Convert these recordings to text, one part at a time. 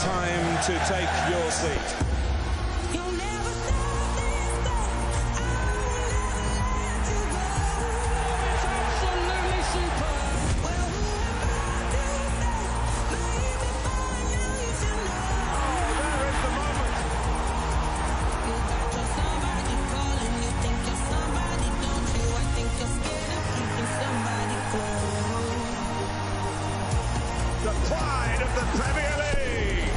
time to take your seat. The pride of the Premier League.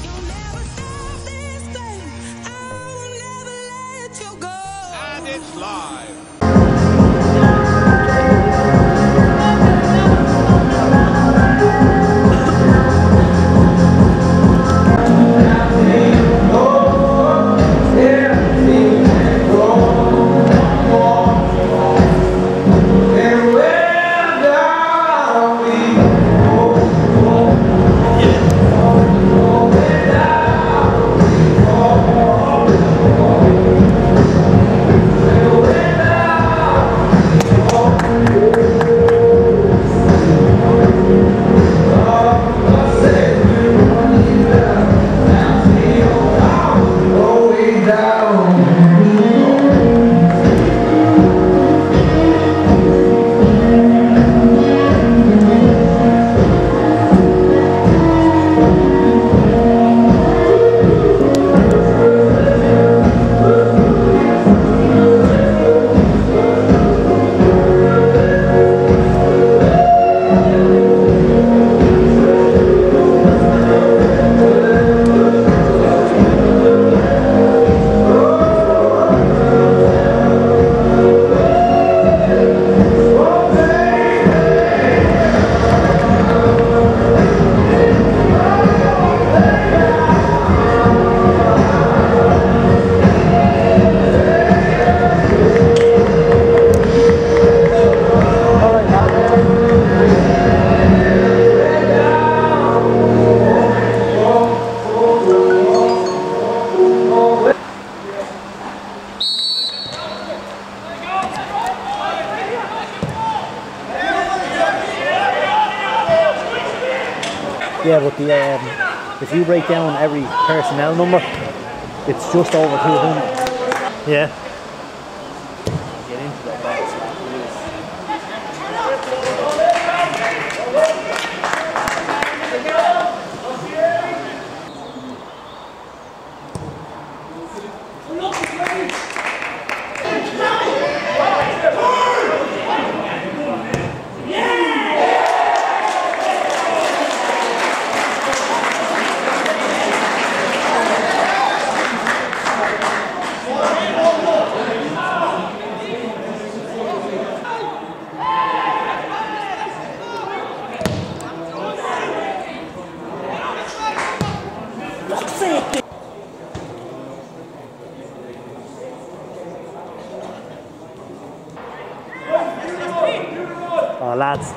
You'll never stop this thing. I will never let you go. And it's live. Yeah, but if you break down every personnel number, it's just over 200. Yeah. Get into that box. Oh, lads.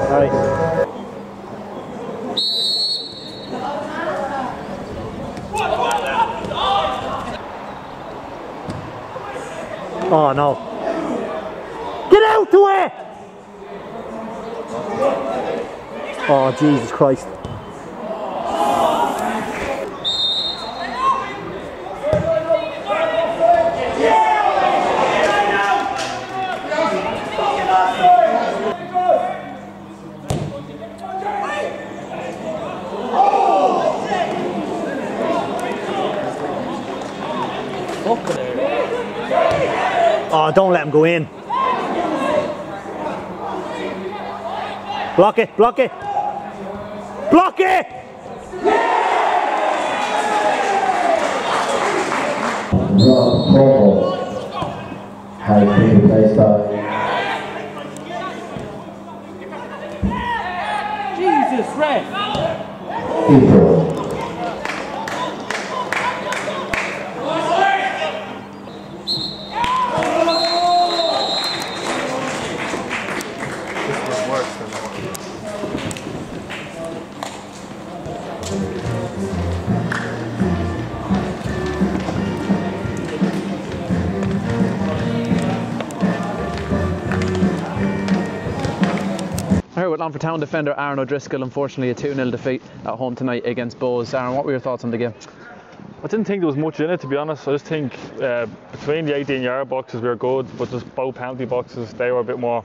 All right. Oh no. Get out the way! Oh, Jesus Christ. Oh, don't let him go in. Block it, block it. Block it! Jesus, ref! with Longford Town defender Aaron O'Driscoll. Unfortunately, a 2-0 defeat at home tonight against Bohs. Aaron, what were your thoughts on the game? I didn't think there was much in it, to be honest. I just think between the 18-yard boxes we were good, but just both penalty boxes they were a bit more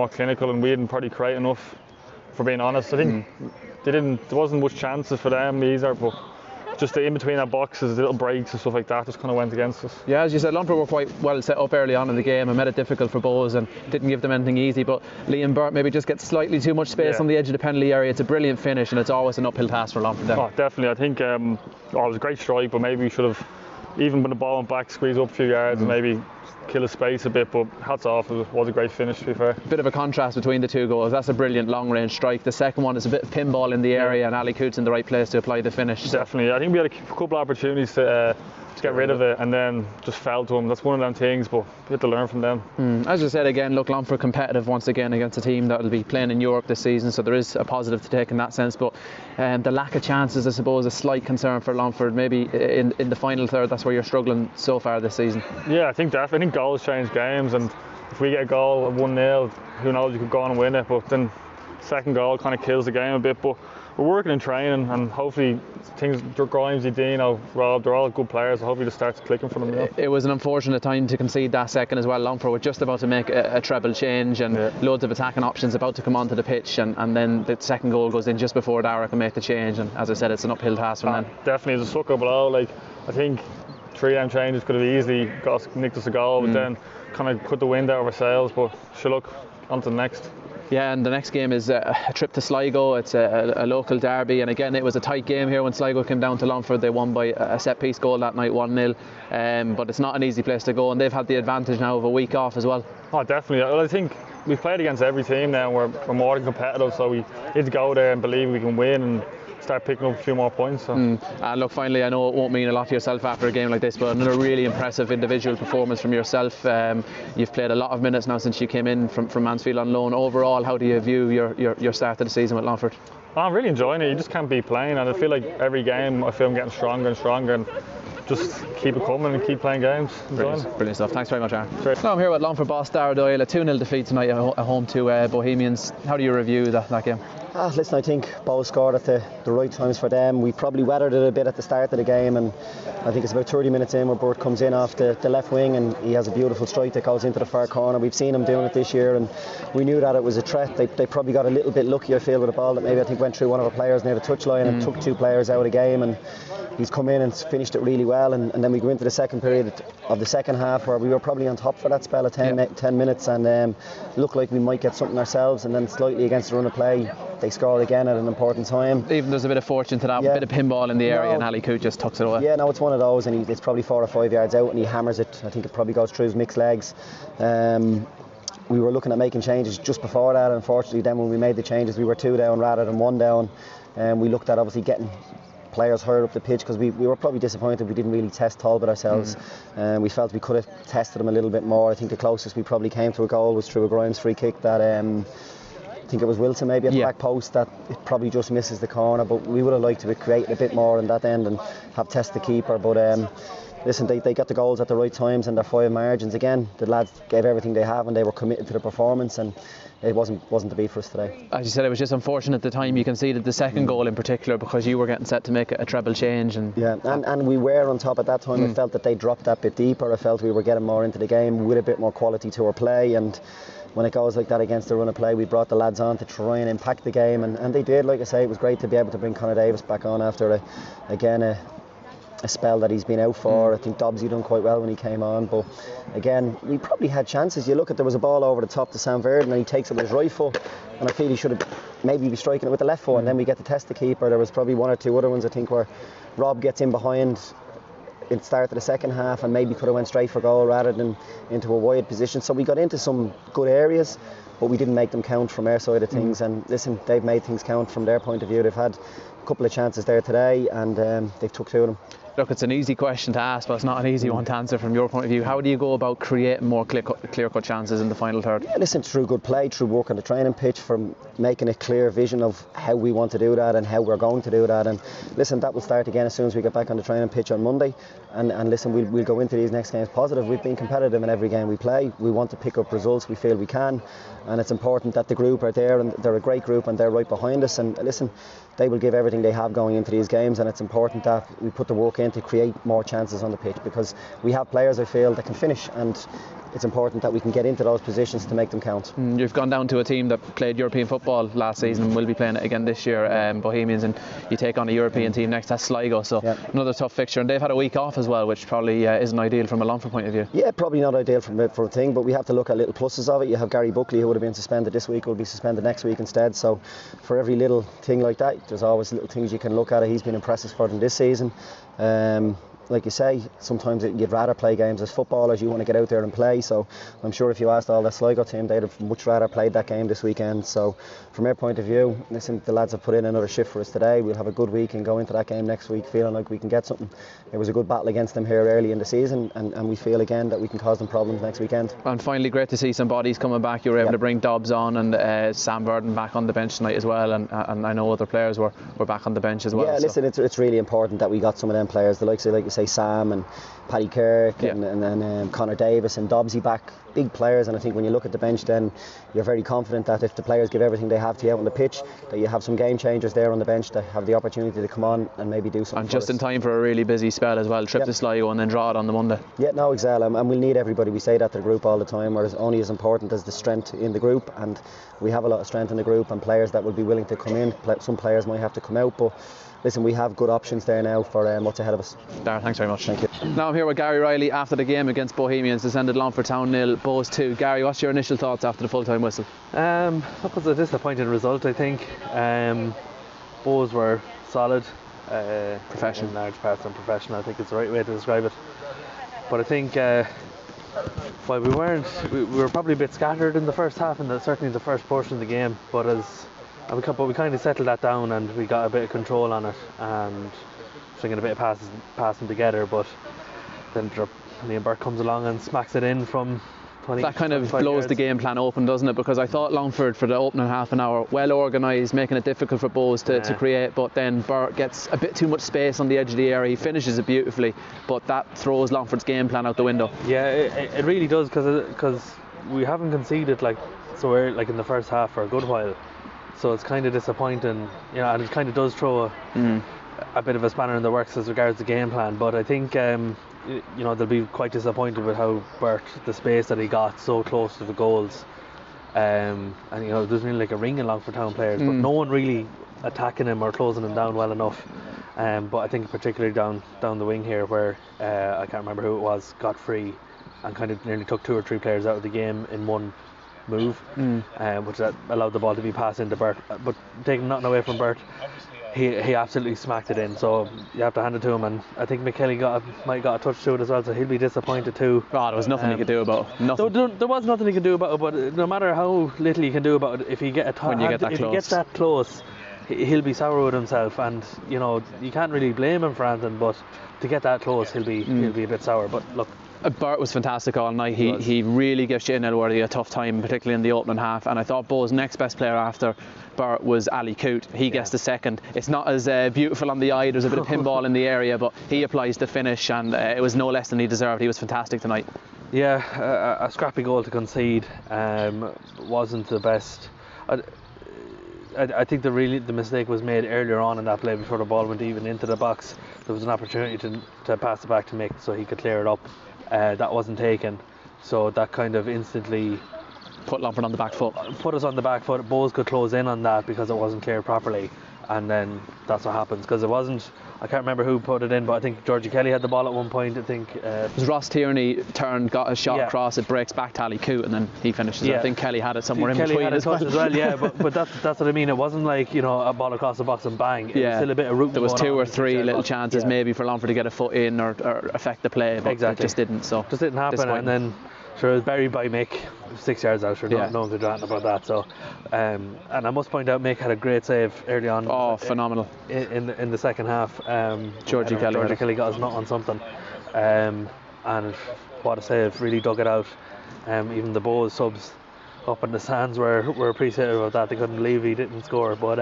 clinical, and we didn't probably create enough. For being honest, I think there wasn't much chances for them either, but just the in between our boxes, little breaks and stuff like that just kind of went against us. Yeah, as you said, Longford were quite well set up early on in the game and made it difficult for Bohs and didn't give them anything easy, but Liam Burt maybe just gets slightly too much space on the edge of the penalty area. It's a brilliant finish and it's always an uphill task for Longford. Oh, definitely. I think it was a great strike, but maybe we should have, even when the ball went back, squeeze up a few yards and maybe kill his space a bit, but hats off, it was a great finish, to be fair. Bit of a contrast between the two goals. That's a brilliant long range strike. The second one is a bit of pinball in the area and Ali Coote's in the right place to apply the finish. Definitely. I think we had a couple of opportunities to get rid of it and then just fell to him. That's one of them things, but we had to learn from them. As I said again, look, Longford competitive once again against a team that will be playing in Europe this season, so there is a positive to take in that sense, but the lack of chances, I suppose, a slight concern for Longford. Maybe in the final third, that's where you're struggling so far this season. Yeah, I think definitely. I think goals change games, and if we get a goal at 1-0, who knows, you could go on and win it, but then second goal kind of kills the game a bit. But we're working in training, and hopefully things, Grimes, Dino, Rob, they're all good players, so hopefully it starts clicking for them now. It was an unfortunate time to concede that second as well. Longford were just about to make a treble change and loads of attacking options about to come onto the pitch, and then the second goal goes in just before Daire can make the change, and as I said, it's an uphill task from them. Definitely, it's a sucker blow. Like, I think 3 of them changes could have easily nicked us a goal, but then kind of put the wind out of our sails, but look, on to the next. Yeah, and the next game is a trip to Sligo. It's a local derby, and again it was a tight game here when Sligo came down to Longford. They won by a set piece goal that night, 1-0, but it's not an easy place to go, and they've had the advantage now of a week off as well. Oh, definitely. Well, I think we've played against every team now, and we're more than competitive, so we need to go there and believe we can win and start picking up a few more points. So. And look, finally, I know it won't mean a lot to yourself after a game like this, but another really impressive individual performance from yourself. You've played a lot of minutes now since you came in from Mansfield on loan. Overall, how do you view your start to the season with Longford? I'm really enjoying it. You just can't be playing, and I feel like every game I feel I'm getting stronger and stronger, and just keep it coming and keep playing games. Brilliant stuff. Thanks very much, Aaron. Now I'm here with Longford boss Daire Doyle. A 2-0 defeat tonight at home to Bohemians. How do you review that game? Listen, I think Bohs scored at the right times for them. We probably weathered it a bit at the start of the game, and I think it's about 30 minutes in where Burt comes in off the left wing and he has a beautiful strike that goes into the far corner. We've seen him doing it this year, and we knew that it was a threat. They probably got a little bit lucky, I feel, with the ball that maybe I think went through one of our players near the touchline and took 2 players out of the game, and he's come in and finished it really well, and then we go into the second period of the second half where we were probably on top for that spell of 10 minutes, and looked like we might get something ourselves, and then slightly against the run of play they scored again at an important time. Even there's a bit of fortune to that, a bit of pinball in the area, and Ali Coote just tucks it away. Yeah, no, it's one of those, and it's probably 4 or 5 yards out and he hammers it. I think it probably goes through his mixed legs. We were looking at making changes just before that, and unfortunately then when we made the changes we were 2 down rather than 1 down, and we looked at obviously getting players higher up the pitch, because we were probably disappointed we didn't really test Talbot ourselves. We felt we could have tested him a little bit more. I think the closest we probably came to a goal was through a Grimes free kick that I think it was Wilson maybe at the back post that it probably just misses the corner, but we would have liked to have created a bit more in that end and have tested the keeper. But listen, they got the goals at the right times and their 5 margins. Again, the lads gave everything they have and they were committed to the performance, and it wasn't to be for us today. As you said, it was just unfortunate at the time you conceded the second goal in particular, because you were getting set to make a treble change. And we were on top at that time. I felt that they dropped that bit deeper. I felt we were getting more into the game with a bit more quality to our play, and when it goes like that against the run of play, we brought the lads on to try and impact the game, and they did. Like I say, it was great to be able to bring Conor Davis back on after a spell that he's been out for. I think 𝗬𝗵𝗲 done quite well when he came on, but again we probably had chances. You look at, there was a ball over the top to 𝗬𝗵𝗲 and he takes it with his right foot, and I feel he should have maybe be striking it with the left foot, and then we get to test the keeper. There was probably 1 or 2 other ones I think where Rob gets in behind at the start of the second half and maybe could have went straight for goal rather than into a wide position. So we got into some good areas, but we didn't make them count from our side of things. And listen, they've made things count from their point of view. They've had a couple of chances there today, and they've took 2 of them. Look, it's an easy question to ask, but it's not an easy one to answer from your point of view. How do you go about creating more clear-cut chances in the final third? Yeah, listen, through good play, through work on the training pitch, from making a clear vision of how we want to do that and how we're going to do that. And listen, that will start again as soon as we get back on the training pitch on Monday. And listen, we'll go into these next games positive. We've been competitive in every game we play. We want to pick up results. We feel we can. And it's important that the group are there, and they're a great group, and they're right behind us. And listen, they will give everything they have going into these games, and it's important that we put the work in to create more chances on the pitch, because we have players, I feel, that can finish, and it's important that we can get into those positions to make them count. You've gone down to a team that played European football last season and will be playing it again this year, Bohemians, and you take on a European team next, that's Sligo, so another tough fixture, and they've had a week off as well, which probably isn't ideal from a Longford point of view. Yeah, probably not ideal for a thing, but we have to look at little pluses of it. You have Gary Buckley, who would have been suspended this week, will be suspended next week instead, so for every little thing like that, there's always little things you can look at. He's been impressive for them this season. Like you say, sometimes you'd rather play games as footballers. You want to get out there and play, so I'm sure if you asked all the Sligo team, they'd have much rather played that game this weekend. So from our point of view, listen, the lads have put in another shift for us today. We'll have a good week and go into that game next week feeling like we can get something. It was a good battle against them here early in the season, and we feel again that we can cause them problems next weekend. And finally, great to see some bodies coming back. You were able to bring Dobbs on, and Sam Burden back on the bench tonight as well, and I know other players were back on the bench as well. Yeah, listen, it's really important that we got some of them players, the likes of, like you say, Sam and Paddy Kirk and Connor Davis and Dobbsy back, big players. And I think when you look at the bench, then you're very confident that if the players give everything they have to you out on the pitch, that you have some game changers there on the bench that have the opportunity to come on and maybe do something. And just in time for a really busy spell as well, trip to Sligo and then draw it on the Monday. Yeah, no, exactly, and we'll need everybody. We say that to the group all the time, where it's only as important as the strength in the group, and we have a lot of strength in the group and players that will be willing to come in. Some players might have to come out, but listen, we have good options there now for what's ahead of us. Daire, thanks very much. Thank you. Now I'm here with Gary Riley after the game against Bohemians. Descended Longford Town 0, Bohs 2. Gary, what's your initial thoughts after the full-time whistle? That was a disappointing result, I think. Bohs were solid. Professional. In large parts unprofessional, I think it's the right way to describe it. But I think while we were probably a bit scattered in the first half, and certainly in the first portion of the game, but we kind of settled that down, and we got a bit of control on it and stringing a bit of passing together. But then Liam Burke comes along and smacks it in from 20. That kind of blows yards. the game plan open, doesn't it? Because I thought Longford for the opening half an hour, well organised, making it difficult for Bohs to create, but then Burke gets a bit too much space on the edge of the area. He finishes it beautifully, but that throws Longford's game plan out the window. Yeah, it really does, because we haven't conceded like in the first half for a good while. So it's kind of disappointing, and it kind of does throw a bit of a spanner in the works as regards the game plan. But I think they'll be quite disappointed with how Bert, the space that he got so close to the goals, and there's really like a ring in Longford Town players, but no one really attacking him or closing him down well enough. But I think particularly down the wing here, where I can't remember who it was, got free and kind of nearly took 2 or 3 players out of the game in one move, which allowed the ball to be passed into Bert. But taking nothing away from Bert, he absolutely smacked it in, so you have to hand it to him. And I think McKelly might have got a touch to it as well, so he'll be disappointed too. Oh, there was nothing he could do about it. Nothing. There was nothing he could do about it, but no matter how little you can do about it, if you get that close, he'll be sour with himself, and you can't really blame him for anything, but to get that close, he'll be a bit sour. But look, Bert was fantastic all night. He really gives Shane Elworthy a tough time, particularly in the opening half. And I thought Bohs' next best player after Bert was Ali Coote. He gets the second. It's not as beautiful on the eye. There's a bit of pinball in the area, but he applies the finish, and it was no less than he deserved. He was fantastic tonight. Yeah, a scrappy goal to concede. Wasn't the best. I think the mistake was made earlier on in that play before the ball went even into the box. There was an opportunity to pass it back to Mick so he could clear it up. That wasn't taken, so that kind of instantly put Longford on the back foot. Put us on the back foot. Bohs could close in on that because it wasn't cleared properly, and then that's what happens, because it wasn't. I can't remember who put it in, but I think Georgie Kelly had the ball at one point. I think it was Ross Tierney got a shot across, it breaks back to Ali Coote, and then he finishes it. I think Kelly had it somewhere in between. Kelly had a touch as well, yeah, but that's what I mean. It wasn't like a ball across the box and bang. It was still a bit of rooting. There was 2 or 3 little chances maybe for Longford to get a foot in or affect the play, but it just didn't. So just didn't happen, and then Sure, it was buried by Mick, 6 yards out. Sure, no one could do anything about that. So, and I must point out, Mick had a great save early on. Oh, phenomenal! In the second half, Georgie Kelly got his nut on something, and what a save! Really dug it out. Even the Bows subs up in the stands were appreciative of that. They couldn't believe he didn't score, but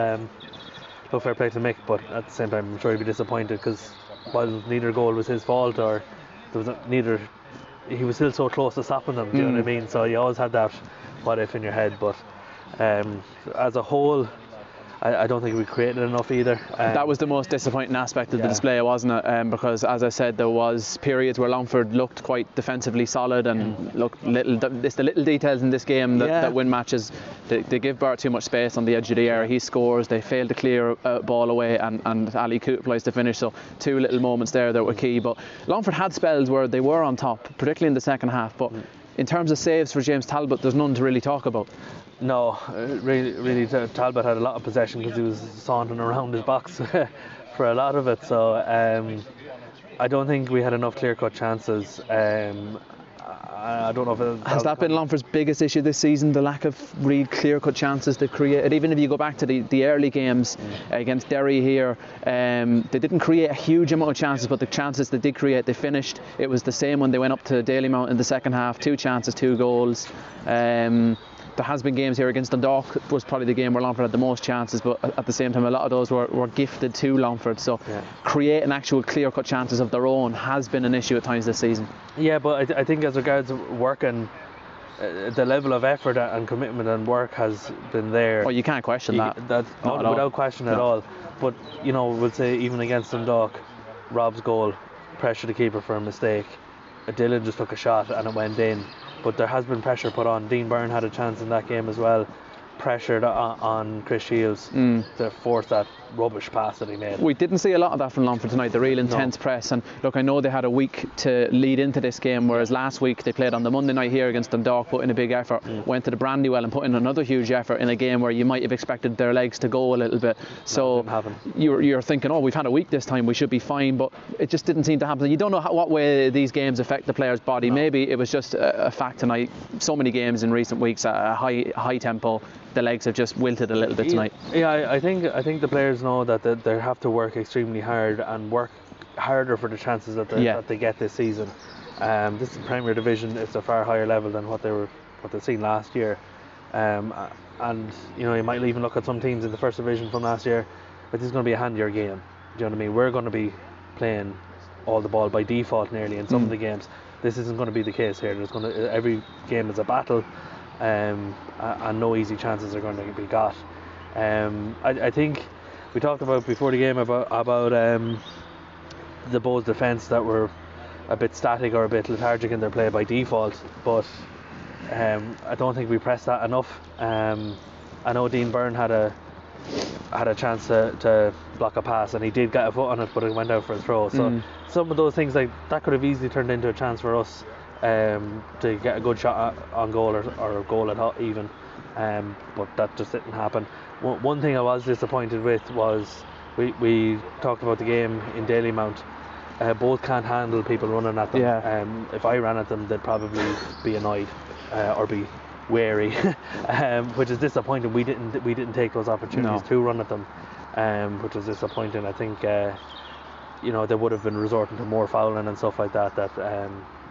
no fair play to Mick. But at the same time, I'm sure he'd be disappointed because while neither goal was his fault, or there was neither. He was still so close to stopping them, do you know what I mean? So you always had that what if in your head, but as a whole, I don't think we created enough either. That was the most disappointing aspect of the display, wasn't it? Because as I said, there was periods where Longford looked quite defensively solid and looked little. It's the little details in this game that win matches. They give Bart too much space on the edge of the area. He scores. They fail to clear a ball away, and Ali Coote plays to finish. So 2 little moments there that were key. But Longford had spells where they were on top, particularly in the second half. But in terms of saves for James Talbot, there's none to really talk about. No, really, Talbot had a lot of possession because he was sauntering around his box for a lot of it. So I don't think we had enough clear-cut chances. I don't know if has that been Longford's biggest issue this season, the lack of real clear-cut chances they created. Even if you go back to the early games against Daire here, they didn't create a huge amount of chances, but the chances they did create, they finished. It was the same when they went up to Dalymount in the second half. 2 chances, 2 goals. There has been games here against Dundalk, was probably the game where Longford had the most chances, but at the same time a lot of those were gifted to Longford. So creating actual clear-cut chances of their own has been an issue at times this season. Yeah, but I think as regards work and the level of effort and commitment and work has been there. Oh, you can't question that. Without question at all. But we'll say even against Dundalk, Rob's goal pressured the keeper for a mistake. Dylan just took a shot and it went in. But there has been pressure put on. Dean Byrne had a chance in that game as well. Pressured on Chris Shields to force that rubbish pass that he made. We didn't see a lot of that from Longford tonight, the real intense press. And look, I know they had a week to lead into this game, whereas last week they played on the Monday night here against Dundalk, put in a big effort, went to the Brandywell and put in another huge effort in a game where you might have expected their legs to go a little bit. So you're thinking, oh, we've had a week this time, we should be fine, but it just didn't seem to happen. You don't know what way these games affect the player's body. Maybe it was just a fact tonight. So many games in recent weeks at a high tempo, the legs have just wilted a little bit tonight. Yeah, I think the players know that they have to work extremely hard and work harder for the chances that they get this season. This is the Premier Division. It's a far higher level than what they've seen last year. And you might even look at some teams in the First Division from last year, but this is going to be a handier game. Do you know what I mean? We're going to be playing all the ball by default nearly in some of the games. This isn't going to be the case here. Every game is a battle. And no easy chances are going to be got. I think we talked about before the game about the Bows defence that were a bit static or a bit lethargic in their play by default, but I don't think we pressed that enough. I know Dean Byrne had a chance to block a pass and he did get a foot on it, but it went out for a throw. So some of those things like that could have easily turned into a chance for us to get a good shot on goal or a goal at even, but that just didn't happen. One thing I was disappointed with was we talked about the game in Dalymount. Both can't handle people running at them. If I ran at them, they'd probably be annoyed or be wary, which is disappointing. We didn't take those opportunities to run at them, which is disappointing. I think they would have been resorting to more fouling and stuff like that.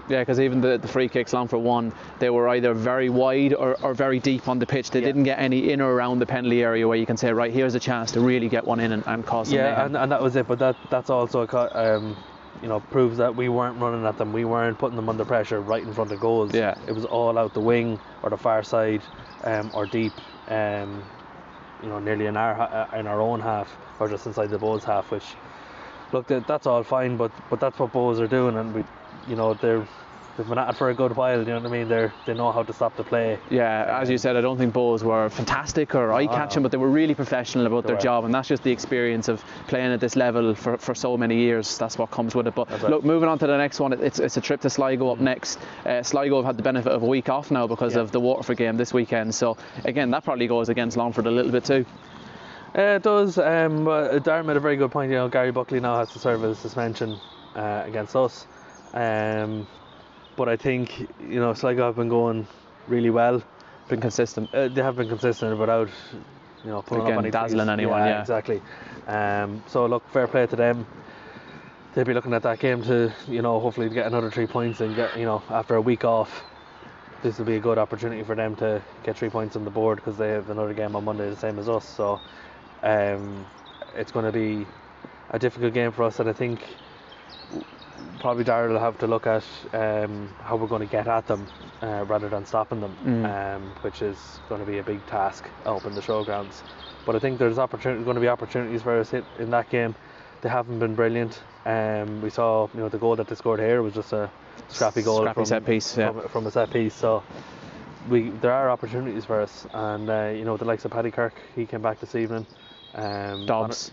Yeah, because even the free kicks, Longford won, they were either very wide or very deep on the pitch. They didn't get any in or around the penalty area where you can say, right, here's a chance to really get one in and cause some mayhem. And that was it. But that's also proves that we weren't running at them. We weren't putting them under pressure right in front of goals. Yeah. It was all out the wing or the far side or deep, nearly in our own half or just inside the Bows half. Which, look, that's all fine, but that's what Bows are doing, and they've been at it for a good while. You know what I mean? They know how to stop the play. Yeah, as you said, I don't think Bows were fantastic or eye-catching, but they were really professional about their job, and that's just the experience of playing at this level for so many years. That's what comes with it. But look, moving on to the next one, it's a trip to Sligo up next. Sligo have had the benefit of a week off now because of the Waterford game this weekend. So again, that probably goes against Longford a little bit too. It does. Daire made a very good point. Gary Buckley now has to serve a suspension against us. But I think, you know, Sligo have been going really well. Been consistent. They have been consistent without, you know, pulling Again, up any dazzling threes. anyone. Yeah, exactly. So look, fair play to them. They'll be looking at that game to, you know, hopefully get another 3 points and get, you know, after a week off, this will be a good opportunity for them to get 3 points on the board, because they have another game on Monday the same as us. So it's going to be a difficult game for us, and I think probably Daire will have to look at how we're going to get at them rather than stopping them, which is going to be a big task up in the showgrounds. But I think there's going to be opportunities for us in that game. They haven't been brilliant. We saw, you know, the goal that they scored here was just a scrappy goal from set piece, from a set piece. So there are opportunities for us, and you know, the likes of Paddy Kirk, he came back this evening. Dobbs,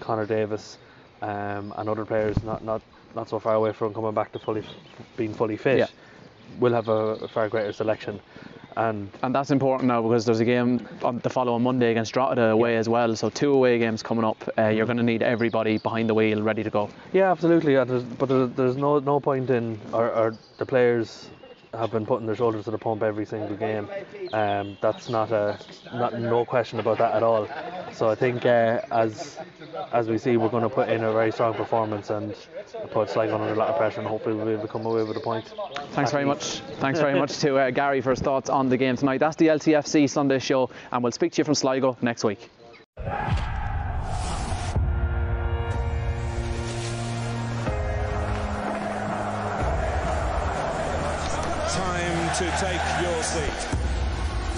Connor Davis, and other players not so far away from coming back to being fully fit. We'll have a far greater selection. And that's important now, because there's a game on the following Monday against Drogheda away as well. So 2 away games coming up. You're going to need everybody behind the wheel ready to go. Yeah, absolutely. There's no point in, or the players have been putting their shoulders to the pump every single game. That's no question about that at all. So I think as we see, we're going to put in a very strong performance and put Sligo under a lot of pressure, and hopefully we'll be able to come away with a point. Thanks very much. Thanks very much to Gary for his thoughts on the game tonight. That's the LTFC Sunday show, and we'll speak to you from Sligo next week. Time to take your seat.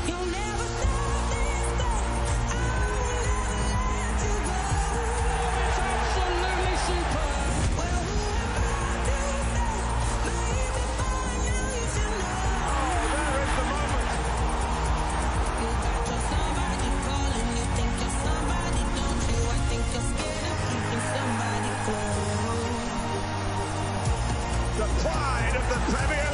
You'll never stop this thing. Absolutely superb. Well, who am I to say? Maybe by now you should know. There is the moment. You got your somebody calling. You think you're somebody, don't you? I think you're scared of keeping somebody close. The pride of the Premier